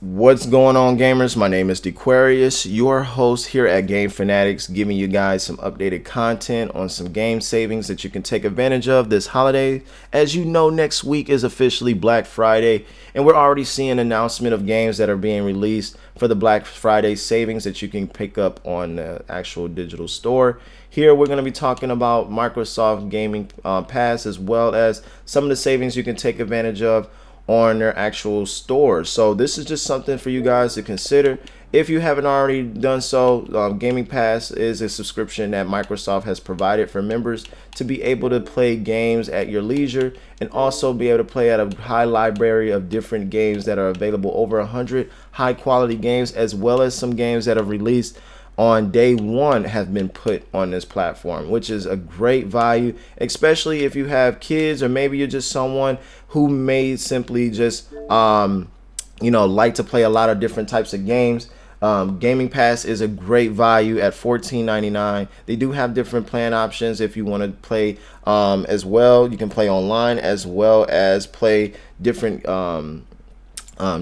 What's going on, gamers? My name is Dequarius, your host here at Game Fanatics, giving you guys some updated content on some game savings that you can take advantage of this holiday. As you know, next week is officially Black Friday, and we're already seeing announcement of games that are being released for the Black Friday savings that you can pick up on the actual digital store. Here, we're going to be talking about Microsoft Gaming Pass, as well as some of the savings you can take advantage of on their actual stores. So this is just something for you guys to consider. If you haven't already done so, Gaming Pass is a subscription that Microsoft has provided for members to be able to play games at your leisure and also be able to play at a high library of different games that are available, over 100 high quality games, as well as some games that are released on day one have been put on this platform, which is a great value, especially if you have kids, or maybe you're just someone who may simply just like to play a lot of different types of games. Gaming Pass is a great value at $14.99. They do have different plan options if you want to play as well. You can play online as well as play different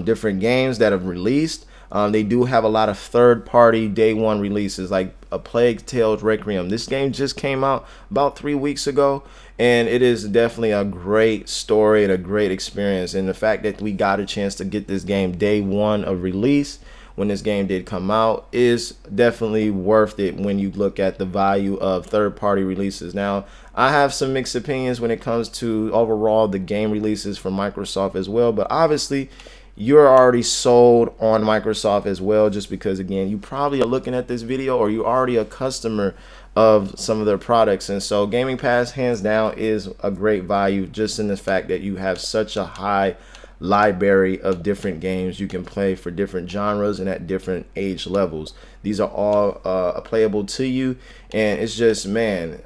different games that have released. They do have a lot of third-party day one releases, like A Plague Tale's Requiem. This game just came out about 3 weeks ago, and it is definitely a great story and a great experience. And the fact that we got a chance to get this game day one of release when this game did come out is definitely worth it when you look at the value of third-party releases. Now, I have some mixed opinions when it comes to overall the game releases from Microsoft as well, but obviously you're already sold on Microsoft as well, just because, again, you probably are looking at this video or you're already a customer of some of their products. And so Gaming Pass, hands down, is a great value just in the fact that you have such a high library of different games you can play for different genres and at different age levels. These are all playable to you, and it's just, man,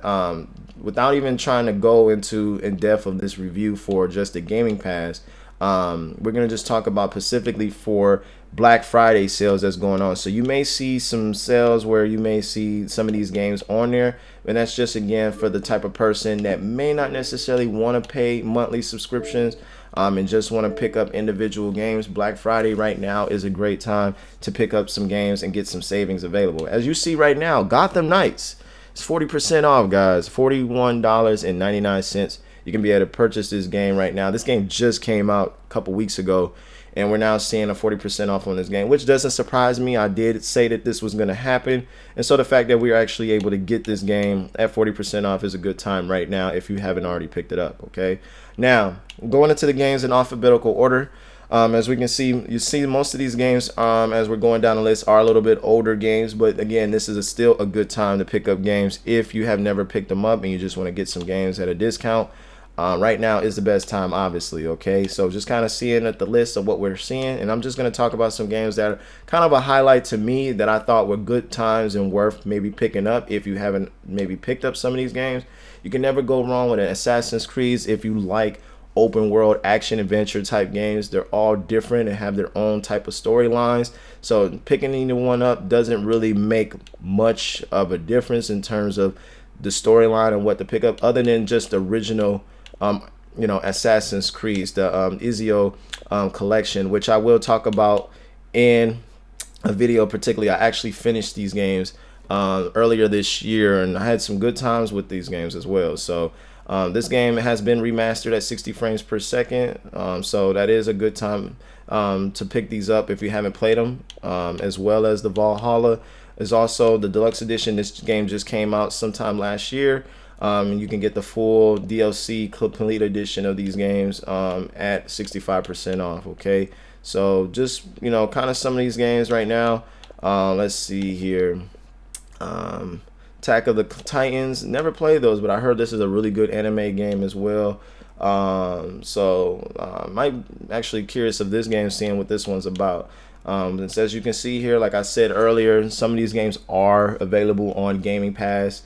without even trying to go into in depth of this review for just the Gaming Pass, we're going to just talk about specifically for Black Friday sales that's going on. So you may see some sales where you may see some of these games on there, and that's just, again, for the type of person that may not necessarily want to pay monthly subscriptions and just want to pick up individual games. Black Friday right now is a great time to pick up some games and get some savings available. As you see right now, Gotham Knights is 40% off, guys, $41.99. You can be able to purchase this game right now. This game just came out a couple weeks ago, and we're now seeing a 40% off on this game, which doesn't surprise me. I did say that this was going to happen, and so the fact that we are actually able to get this game at 40% off is a good time right now if you haven't already picked it up. Okay, now going into the games in alphabetical order. As we can see, you see most of these games as we're going down the list are a little bit older games, but again, this is still a good time to pick up games if you have never picked them up and you just want to get some games at a discount. Right now is the best time, obviously. Okay, so just kind of seeing at the list of what we're seeing, and I'm just going to talk about some games that are kind of a highlight to me that I thought were good times and worth maybe picking up if you haven't maybe picked up some of these games. You can never go wrong with an Assassin's Creed if you like open world action adventure type games. They're all different and have their own type of storylines, so picking either one up doesn't really make much of a difference in terms of the storyline and what to pick up, other than just the original Assassin's Creed, the Ezio collection, which I will talk about in a video. Particularly, I actually finished these games earlier this year, and I had some good times with these games as well. So this game has been remastered at 60 frames per second, so that is a good time to pick these up if you haven't played them, as well as the Valhalla is also the deluxe edition. This game just came out sometime last year. And you can get the full DLC complete edition of these games at 65% off. Okay, so just kind of some of these games right now. Let's see here. Attack of the Titans, never played those, but I heard this is a really good anime game as well. So might actually curious of this game, seeing what this one's about. And so as you can see here, like I said earlier, some of these games are available on Gaming Pass.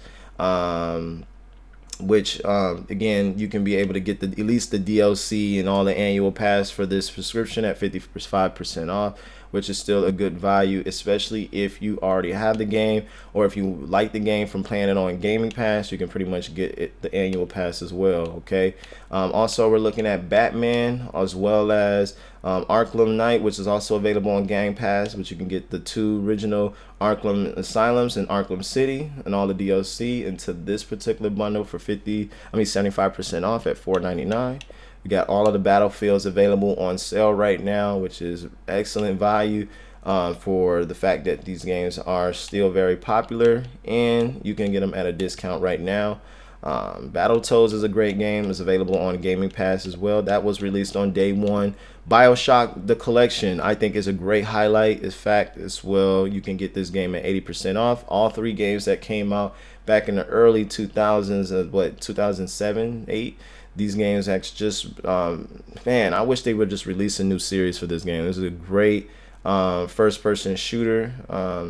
Which again, you can be able to get at least the DLC and all the annual pass for this subscription at 55% off, which is still a good value, especially if you already have the game, or if you like the game from playing it on Gaming Pass, you can pretty much get the annual pass as well. Okay. Also, we're looking at Batman, as well as Arkham Knight, which is also available on Game Pass, which you can get the 2 original Arkham Asylums and Arkham City and all the DLC into this particular bundle for 75% off at $4.99. We got all of the Battlefields available on sale right now, which is excellent value for the fact that these games are still very popular, and you can get them at a discount right now. Battletoads is a great game. It's available on Gaming Pass as well. That was released on day 1. BioShock, the collection, I think is a great highlight. In fact, as well, you can get this game at 80% off. All 3 games that came out back in the early 2000s, 2007, 8. These games actually just, man, I wish they would just release a new series for this game. This is a great first-person shooter.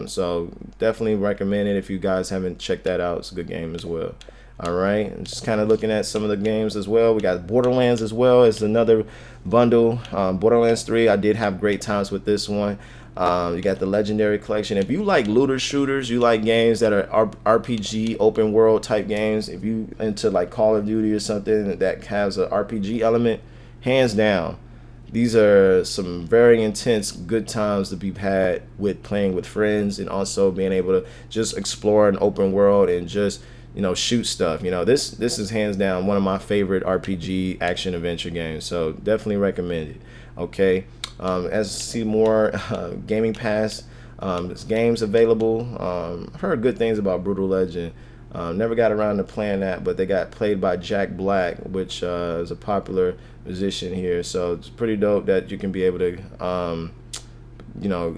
So definitely recommend it if you guys haven't checked that out. It's a good game as well. All right, and just kind of looking at some of the games as well. We got Borderlands as well as another bundle. Borderlands 3, I did have great times with this one. You got the Legendary Collection. If you like looter shooters, you like games that are RPG open world type games, if you into like Call of Duty or something that has an RPG element, hands down, these are some very intense good times to be had with playing with friends, and also being able to just explore an open world and just, you know, shoot stuff. You know, this is hands down one of my favorite RPG action adventure games, so definitely recommend it. Okay. As you see more Gaming Pass, there's games available. I've heard good things about Brutal Legend. Never got around to playing that, but they got played by Jack Black, which is a popular musician here. So it's pretty dope that you can be able to, you know,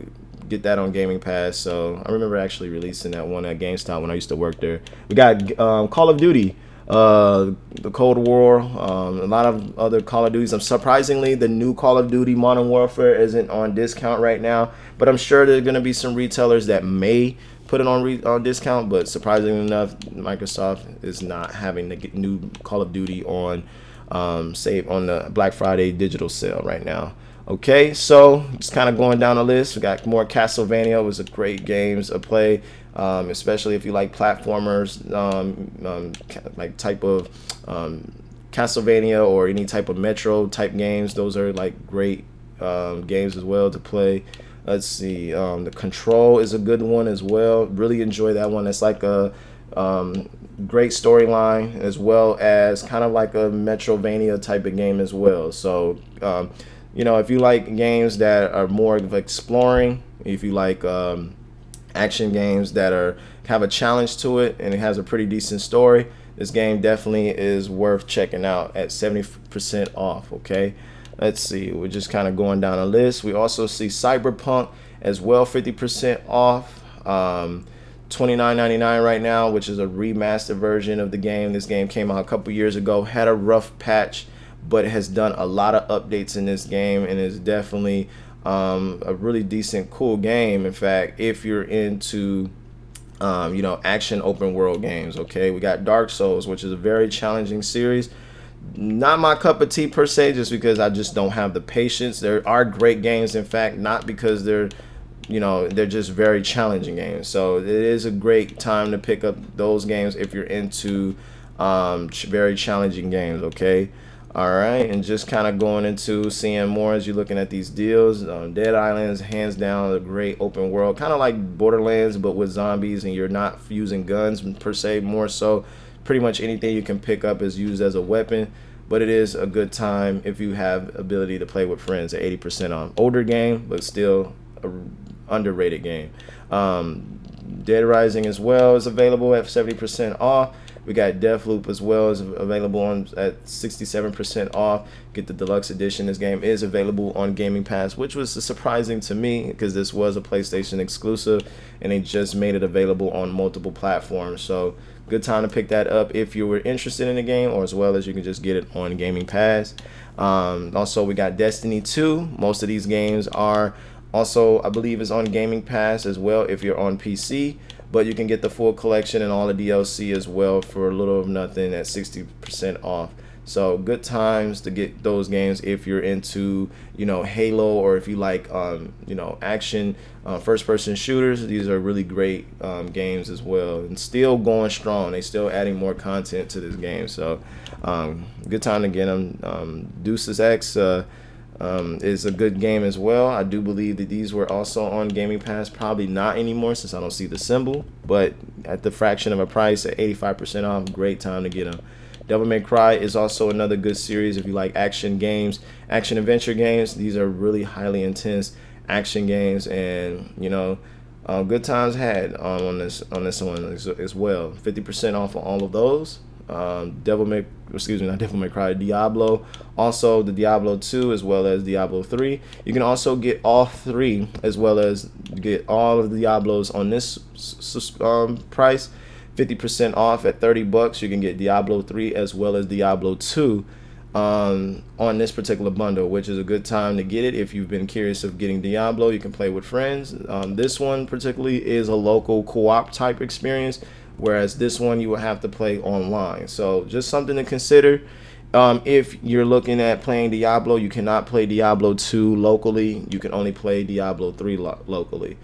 get that on Gaming Pass. So I remember actually releasing that one at GameStop when I used to work there. We got Call of Duty, the Cold War, a lot of other Call of Duties. Surprisingly, the new Call of Duty Modern Warfare isn't on discount right now, but I'm sure there are going to be some retailers that may put it on discount. But surprisingly enough, Microsoft is not having the new Call of Duty on save on the Black Friday digital sale right now. Okay, so just kind of going down the list. We got more Castlevania. It was a great games to play, especially if you like platformers, like type of Castlevania or any type of Metro type games. Those are like great games as well to play. Let's see, the Control is a good one as well. Really enjoy that one. It's like a great storyline, as well as kind of like a Metrovania type of game as well. So you know, if you like games that are more of exploring, if you like action games that have a challenge to it and it has a pretty decent story, this game definitely is worth checking out at 70% off. Okay, let's see, we're just kind of going down a list. We also see Cyberpunk as well, 50% off, $29.99 right now, which is a remastered version of the game. This game came out a couple years ago, had a rough patch, but it has done a lot of updates in this game, and is definitely a really decent, cool game. In fact, if you're into you know, action open world games. Okay, we got Dark Souls, which is a very challenging series. Not my cup of tea per se, just because I just don't have the patience. There are great games, in fact, not because they're, you know, they're just very challenging games. So it is a great time to pick up those games if you're into very challenging games. Okay. All right, and just kind of going into seeing more as you're looking at these deals. Dead Island's hands down a great open world, kind of like Borderlands, but with zombies, and you're not using guns per se. More so, pretty much anything you can pick up is used as a weapon. But it is a good time if you have ability to play with friends at 80% off. Older game, but still a underrated game. Dead Rising as well is available at 70% off. We got Deathloop as well, is available at 67% off. Get the deluxe edition. This game is available on Gaming Pass, which was surprising to me because this was a PlayStation exclusive, and they just made it available on multiple platforms. So good time to pick that up if you were interested in the game, or as well as you can just get it on Gaming Pass. Also, we got Destiny 2. Most of these games are also, I believe, is on Gaming Pass as well if you're on PC. But you can get the full collection and all the DLC as well for a little of nothing at 60% off. So good times to get those games if you're into, Halo, or if you like, action, first person shooters. These are really great games as well, and still going strong. They still adding more content to this game. So good time to get them. Deuces X is a good game as well. I do believe that these were also on Gaming Pass. Probably not anymore since I don't see the symbol, but at the fraction of a price at 85% off, great time to get them. Devil May Cry is also another good series if you like action games, action adventure games. These are really highly intense action games, and good times had on this one as well. 50% off on all of those. Not Devil May Cry, Diablo, also the Diablo 2 as well as Diablo 3. You can also get all three as well as get all of the Diablos on this price. 50% off at $30. You can get Diablo 3 as well as Diablo 2 on this particular bundle, which is a good time to get it if you've been curious of getting Diablo. You can play with friends. This one particularly is a local co-op type experience, whereas this one you will have to play online. So just something to consider. If you're looking at playing Diablo, you cannot play Diablo 2 locally. You can only play Diablo 3 locally.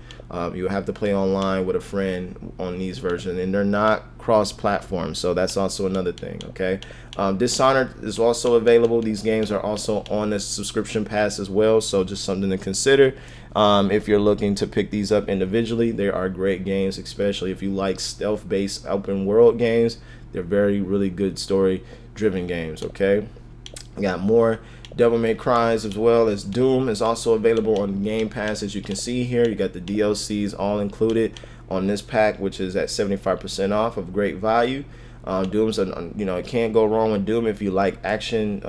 You have to play online with a friend on these versions, and they're not cross-platform, so that's also another thing. Okay, Dishonored is also available. These games are also on the subscription pass as well, so just something to consider. If you're looking to pick these up individually, they are great games, especially if you like stealth-based open world games. They're really good story-driven games. Okay, we got more Devil May Cries as well as Doom is also available on Game Pass. As you can see here, you got the DLCs all included on this pack, which is at 75% off, of great value. Doom's, it can't go wrong with Doom if you like action,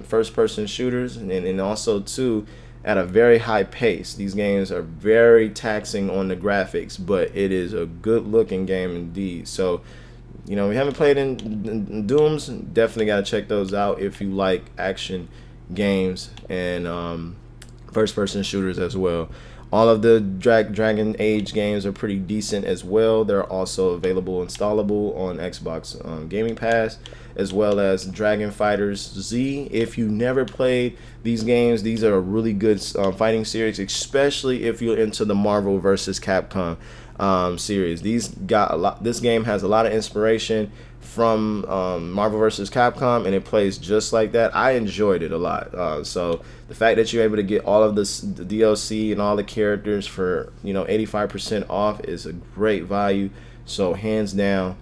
first-person shooters, and also too at a very high pace. These games are very taxing on the graphics, but it is a good-looking game indeed. So, we haven't played in Dooms, definitely got to check those out if you like action games and first-person shooters as well. All of the Dragon Age games are pretty decent as well. They're also available installable on Xbox Gaming Pass, as well as Dragon Fighters Z. If you never played these games, these are a really good fighting series, especially if you're into the Marvel vs. Capcom series. This game has a lot of inspiration from Marvel vs. Capcom, and it plays just like that. I enjoyed it a lot. So the fact that you're able to get all of the DLC and all the characters for 85% off is a great value. So hands down,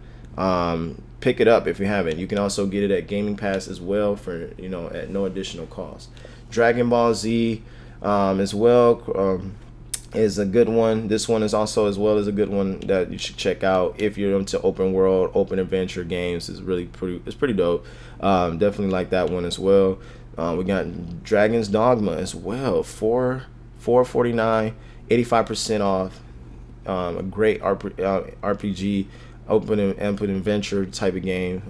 pick it up if you haven't. You can also get it at Gaming Pass as well for at no additional cost. Dragon Ball Z as well is a good one. This one is also as well as a good one that you should check out if you're into open world, open adventure games. It's pretty dope. Definitely like that one as well. We got Dragon's Dogma as well, $4.49, 85% off. A great RPG, open adventure type of game,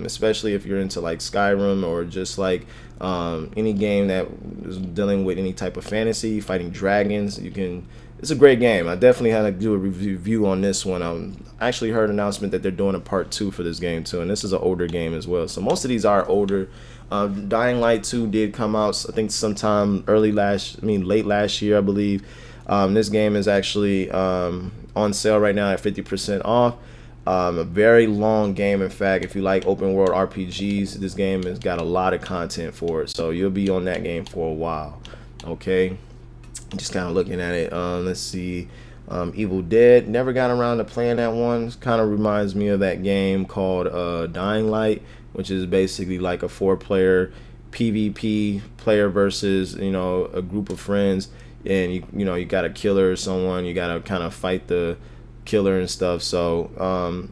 especially if you're into like Skyrim or just like any game that is dealing with any type of fantasy, fighting dragons. It's a great game. I definitely had to do a review on this one. I actually heard an announcement that they're doing a part 2 for this game too, and this is an older game as well. So most of these are older. Dying Light 2 did come out, I think sometime late last year, I believe. This game is actually on sale right now at 50% off. A very long game. In fact, if you like open world RPGs, this game has got a lot of content for it, so you'll be on that game for a while. Okay, just kind of looking at it. Let's see. Evil Dead, never got around to playing that one. Kind of reminds me of that game called Dying Light, which is basically like a 4-player PvP player versus a group of friends, and you got a killer or someone. You got to kind of fight the killer and stuff. So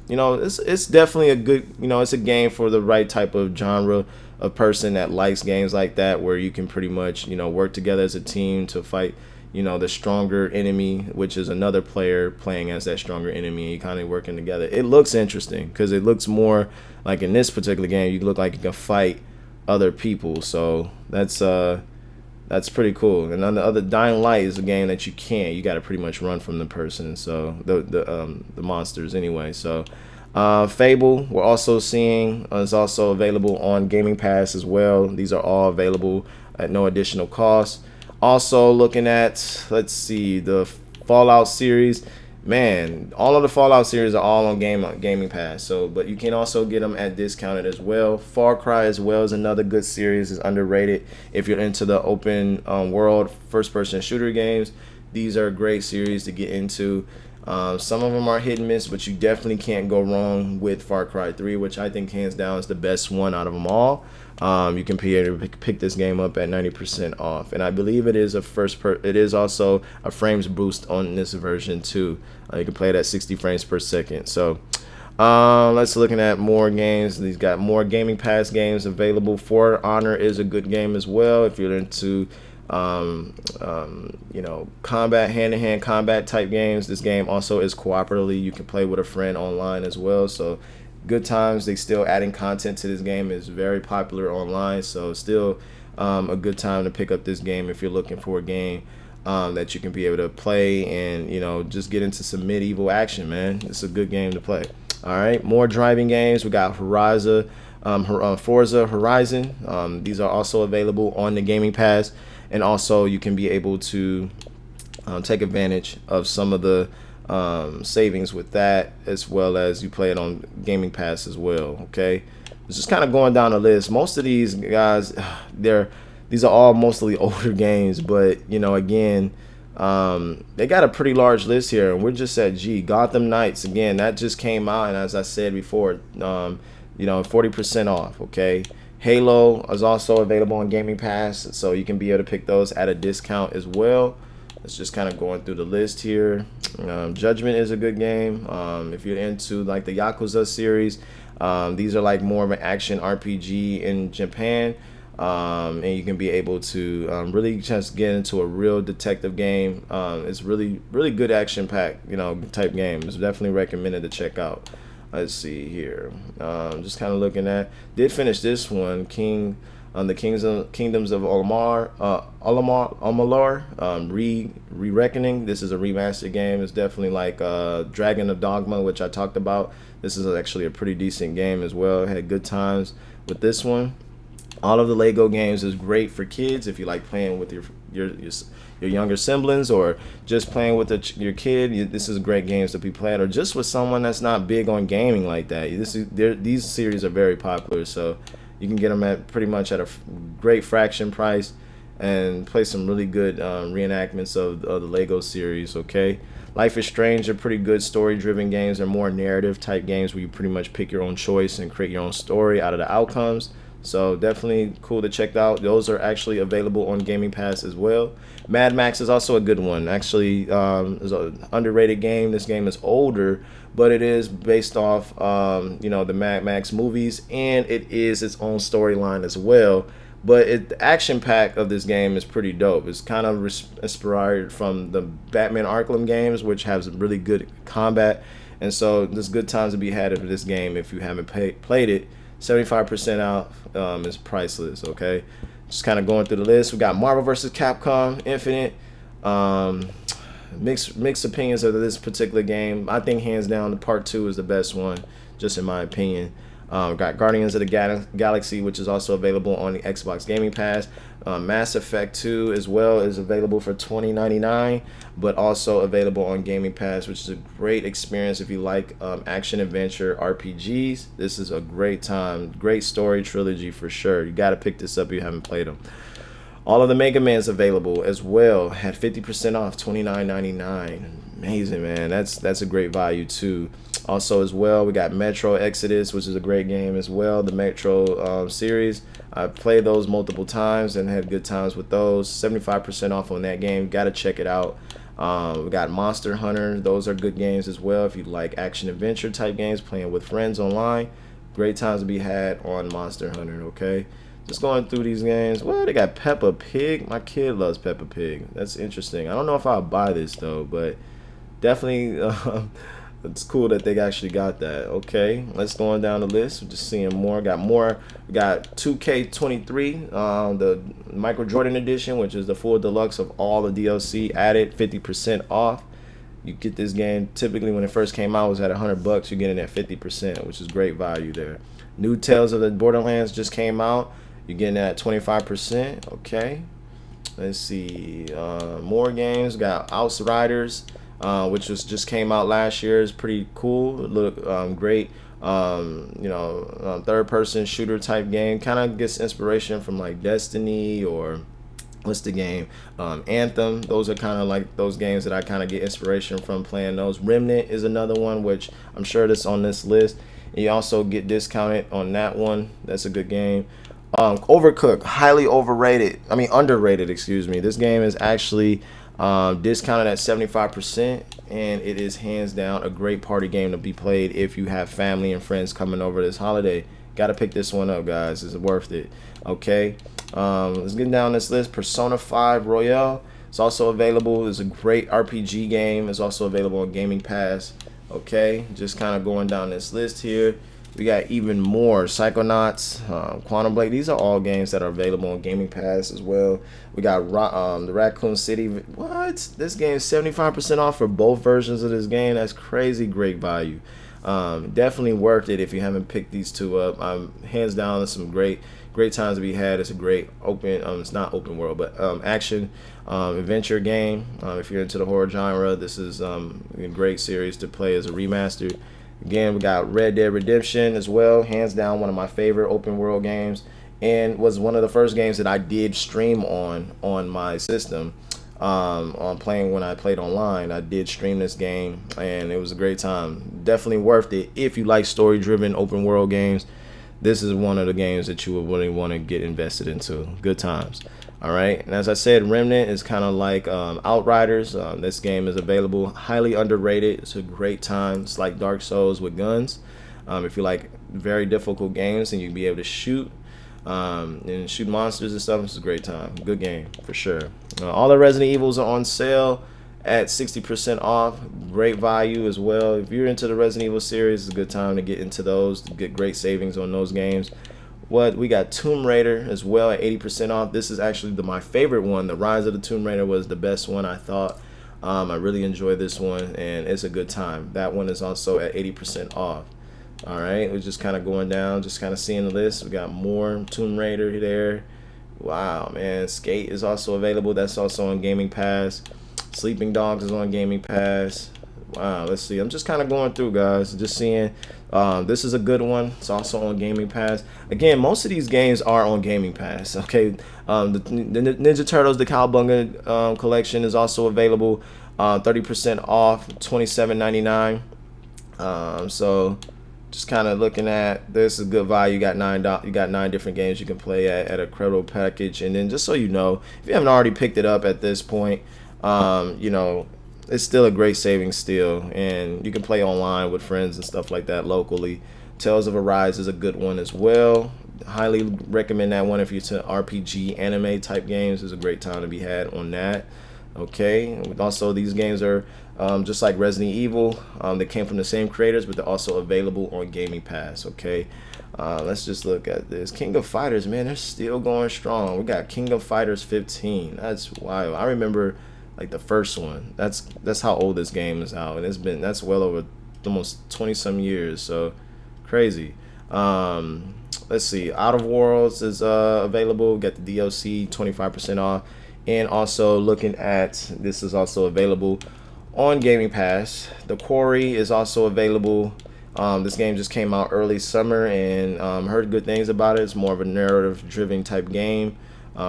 it's definitely a good, it's a game for the right type of genre of person that likes games like that, where you can pretty much work together as a team to fight the stronger enemy, which is another player playing as that stronger enemy, and you kind of working together. It looks interesting because it looks more like, in this particular game, you look like you can fight other people, so that's pretty cool. And on the other, Dying Light is a game that you got to pretty much run from the person, so the monsters anyway. So Fable, we're also seeing is also available on Gaming Pass as well. These are all available at no additional cost. Also looking at, let's see, the Fallout series. Man, all of the Fallout series are all on Gaming Pass. So, but you can also get them at discounted as well. Far Cry as well is another good series. Is underrated if you're into the open world first-person shooter games. These are a great series to get into. Some of them are hit and miss, but you definitely can't go wrong with Far Cry 3, which I think hands down is the best one out of them all. You can pick this game up at 90% off, and I believe it is it is also a frames boost on this version too. You can play it at 60 frames per second. So let's looking at more games. These got more Gaming Pass games available. For Honor is a good game as well if you're into combat, hand-to-hand combat type games. This game also is cooperatively. You can play with a friend online as well. So good times. They still adding content to this game. Is very popular online. So still a good time to pick up this game if you're looking for a game that you can be able to play and just get into some medieval action, man. It's a good game to play. All right, more driving games. We got Forza Horizon. These are also available on the Gaming Pass. And also you can be able to take advantage of some of the savings with that, as well as you play it on Gaming Pass as well. Okay, it's just kind of going down the list. Most of these guys, these are all mostly older games, but again, they got a pretty large list here, and we're just at Gotham Knights. Again, that just came out, and as I said before, 40% off. Okay. Halo is also available on Gaming Pass, so you can be able to pick those at a discount as well. It's just kind of going through the list here. Judgment is a good game. If you're into like the Yakuza series, these are like more of an action RPG in Japan, and you can be able to really just get into a real detective game. It's really good action packed type game. It's definitely recommended to check out. Let's see here. Just kind of looking at. Did finish this one, the Kingdoms of Amalur, Re-Reckoning. This is a remastered game. It's definitely like Dragon of Dogma, which I talked about. This is actually a pretty decent game as well. Had good times with this one. All of the Lego games is great for kids if you like playing with your younger siblings, or just playing with your kid. This is great games to be played, or just with someone that's not big on gaming like that. These series are very popular, so you can get them at pretty much at a great fraction price and play some really good reenactments of the Lego series. Okay, Life is Strange are pretty good story-driven games. They're more narrative type games where you pretty much pick your own choice and create your own story out of the outcomes. So definitely cool to check out. Those are actually available on Gaming Pass as well. Mad Max is also a good one. Actually, is an underrated game. This game is older, but it is based off the Mad Max movies, and it is its own storyline as well. But the action pack of this game is pretty dope. It's kind of inspired from the Batman Arkham games, which has really good combat, and so there's good times to be had for this game if you haven't played it. 75% off is priceless. Okay, just kind of going through the list. We got Marvel vs. Capcom Infinite. Mixed opinions of this particular game. I think hands down the part 2 is the best one, just in my opinion. Got Guardians of the Galaxy, which is also available on the Xbox Gaming Pass. Mass Effect 2 as well is available for $20.99, but also available on Gaming Pass, which is a great experience if you like action adventure RPGs. This is a great time, great story trilogy for sure. You got to pick this up if you haven't played them. All of the Mega Man's available as well. Had 50% off, $29.99. Amazing, man. That's a great value too. Also as well, we got Metro Exodus, which is a great game as well. The Metro series. I've played those multiple times and had good times with those. 75% off on that game. Got to check it out. We got Monster Hunter. Those are good games as well if you like action adventure type games, playing with friends online. Great times to be had on Monster Hunter. Okay, just going through these games. Well, they got Peppa Pig. My kid loves Peppa Pig. That's interesting. I don't know if I'll buy this though, but definitely it's cool that they actually got that. Okay, let's go on down the list. We're just seeing more. Got more. We got 2K23, the Michael Jordan edition, which is the full deluxe of all the DLC added, 50% off. You get this game typically when it first came out was at $100. You get it at 50%, which is great value there. New Tales of the Borderlands just came out. You're getting it at 25%. Okay. Let's see. More games. Got Outriders, which was just came out last year. It's pretty cool. Look, great. Third-person shooter type game. Kind of gets inspiration from like Destiny or what's the game? Anthem. Those are kind of like those games that I kind of get inspiration from playing those. Remnant is another one, which I'm sure that's on this list. And you also get discounted on that one. That's a good game. Overcooked, highly overrated. I mean, underrated, excuse me. This game is actually discounted at 75%, and it is hands down a great party game to be played if you have family and friends coming over this holiday. Got to pick this one up, guys. It's worth it. Okay. Let's get down this list. Persona 5 Royale. It's also available. It's a great RPG game. It's also available on Gaming Pass. Okay, just kind of going down this list here. We got even more. Psychonauts, Quantum Blade. These are all games that are available on Gaming Pass as well. We got the Raccoon City. What? This game is 75% off for both versions of this game. That's crazy great value. Definitely worth it if you haven't picked these two up. Hands down, there's some great times to be had. It's a great open, it's not open world, but action adventure game. If you're into the horror genre, this is a great series to play as a remaster. Again, we got Red Dead Redemption as well. Hands down, one of my favorite open world games, and was one of the first games that I did stream on my system. On playing when I played online, I did stream this game, and it was a great time. Definitely worth it if you like story-driven open world games. This is one of the games that you would really want to get invested into. Good times. All right, and as I said, Remnant is kind of like Outriders. This game is available, highly underrated. It's a great time. It's like Dark Souls with guns. If you like very difficult games and you can be able to shoot and shoot monsters and stuff, it's a great time. Good game for sure. All the Resident Evils are on sale at 60% off. Great value as well. If you're into the Resident Evil series, it's a good time to get into those, to get great savings on those games. We got Tomb Raider as well at 80% off. This is actually my favorite one. The Rise of the Tomb Raider was the best one, I thought. I really enjoyed this one, and it's a good time. That one is also at 80% off. All right, we're just kind of going down, just kind of seeing the list. We got more Tomb Raider there. Wow, man. Skate is also available. That's also on Gaming Pass. Sleeping Dogs is on Gaming Pass. Wow, let's see. I'm just kind of going through, guys, just seeing. This is a good one. It's also on Gaming Pass. Again, most of these games are on Gaming Pass. Okay, the Ninja Turtles, the Cowabunga collection is also available, 30% off, $27.99. So just kind of looking at this is good value. You got nine different games you can play at a credible package. And then just so you know, if you haven't already picked it up at this point, it's still a great savings still, and you can play online with friends and stuff like that locally. Tales of Arise is a good one as well. Highly recommend that one if you're into RPG anime type games. It's a great time to be had on that. Okay, also these games are just like Resident Evil. They came from the same creators, but they're also available on Gaming Pass. Okay, let's just look at this. King of Fighters, man, they're still going strong. We got King of Fighters 15. That's wild. I remember like the first one. That's how old this game is out, and that's well over almost 20 some years. So crazy. Let's see. Out of Worlds is available. Got the DLC 25% off, and also looking at this is also available on Gaming Pass. The Quarry is also available. This game just came out early summer, and heard good things about it. It's more of a narrative-driven type game.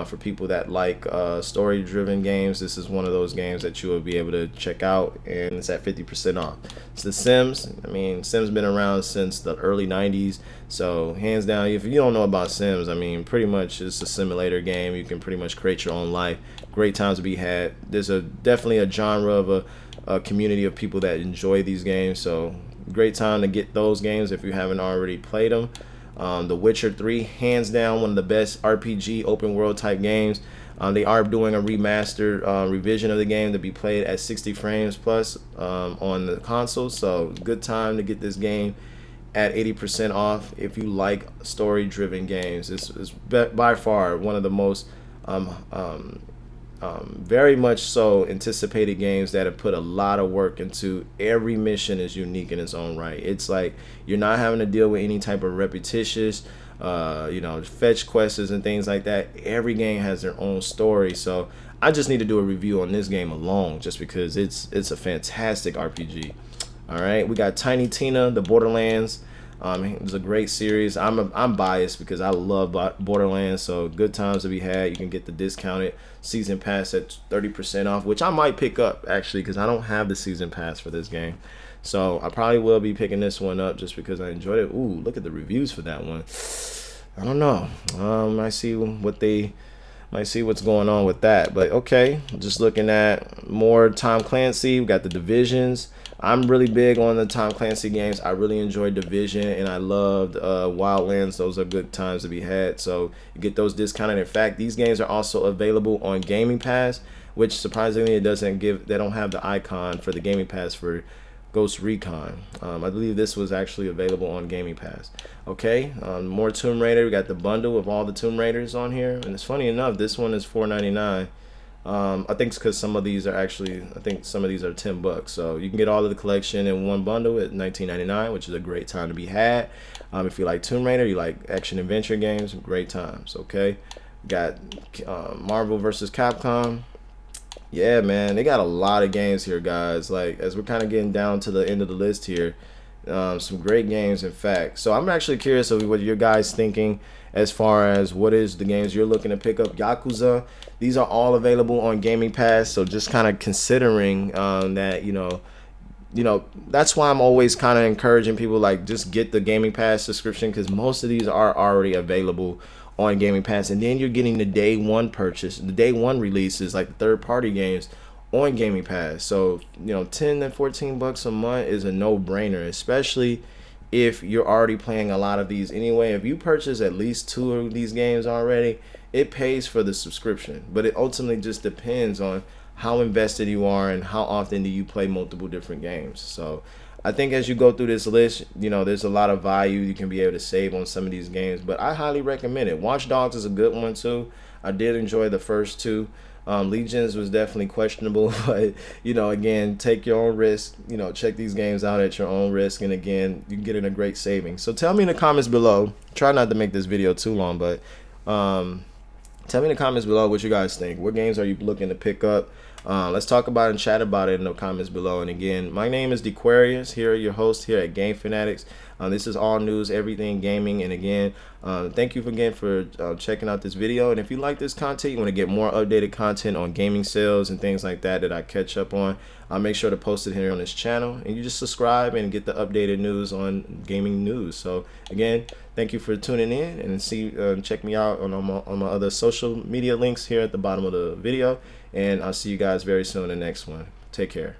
For people that like story-driven games, this is one of those games that you will be able to check out, and it's at 50% off. It's The Sims. I mean, Sims been around since the early 90s, so hands down, if you don't know about Sims, I mean, pretty much it's a simulator game. You can pretty much create your own life. Great times to be had. There's definitely a genre of a community of people that enjoy these games, so great time to get those games if you haven't already played them. The Witcher 3, hands down, one of the best RPG open world type games. They are doing a remastered revision of the game to be played at 60 frames plus on the console. So good time to get this game at 80% off if you like story-driven games. This is by far one of the most very much so anticipated games that have put a lot of work into. Every mission is unique in its own right. It's like you're not having to deal with any type of repetitious fetch quests and things like that. Every game has their own story. So I just need to do a review on this game alone, just because it's a fantastic RPG. All right, we got Tiny Tina, the Borderlands. It's a great series. I'm biased because I love Borderlands, so good times to be had. You can get the discounted season pass at 30% off, which I might pick up actually because I don't have the season pass for this game. So I probably will be picking this one up just because I enjoyed it. Ooh, look at the reviews for that one. I don't know. I see what's going on with that. But okay, just looking at more Tom Clancy. We got the Divisions. I'm really big on the Tom Clancy games. I really enjoyed Division, and I loved Wildlands. Those are good times to be had. So you get those discounted. In fact, these games are also available on Gaming Pass, which surprisingly they don't have the icon for the Gaming Pass for Ghost Recon. I believe this was actually available on Gaming Pass. Okay, more Tomb Raider. We got the bundle of all the Tomb Raiders on here, and it's funny enough, this one is $4.99. I think it's because some of these are $10, so you can get all of the collection in one bundle at $19.99, which is a great time to be had. If you like Tomb Raider, you like action adventure games, great times. Okay, got Marvel vs. Capcom. Yeah, man, they got a lot of games here, guys. Like, as we're kind of getting down to the end of the list here, some great games, in fact. So I'm actually curious of what your guys thinking as far as what is the games you're looking to pick up. Yakuza, these are all available on Gaming Pass. So just kind of considering that, that's why I'm always kind of encouraging people, like, just get the Gaming Pass subscription, because most of these are already available on Gaming Pass, and then you're getting the day one purchase, the day one releases, like the third party games on Gaming Pass. So 10 to 14 bucks a month is a no-brainer, especially if you're already playing a lot of these anyway. If you purchase at least 2 of these games already, it pays for the subscription. But it ultimately just depends on how invested you are and how often do you play multiple different games. So I think as you go through this list, there's a lot of value you can be able to save on some of these games, but I highly recommend it. Watch Dogs is a good one too. I did enjoy the first two. Legions was definitely questionable, but again, take your own risk. Check these games out at your own risk, and again, you can get in a great savings. So tell me in the comments below. Try not to make this video too long, but tell me in the comments below what you guys think. What games are you looking to pick up? Let's talk about it and chat about it in the comments below. And again, my name is Dequarius, here, your host here at Game Fanatics. This is all news, everything gaming. And again, thank you again for checking out this video. And if you like this content, you want to get more updated content on gaming sales and things like that I catch up on, I'll make sure to post it here on this channel. And you just subscribe and get the updated news on gaming news. So again, thank you for tuning in, and check me out on my other social media links here at the bottom of the video. And I'll see you guys very soon in the next one. Take care.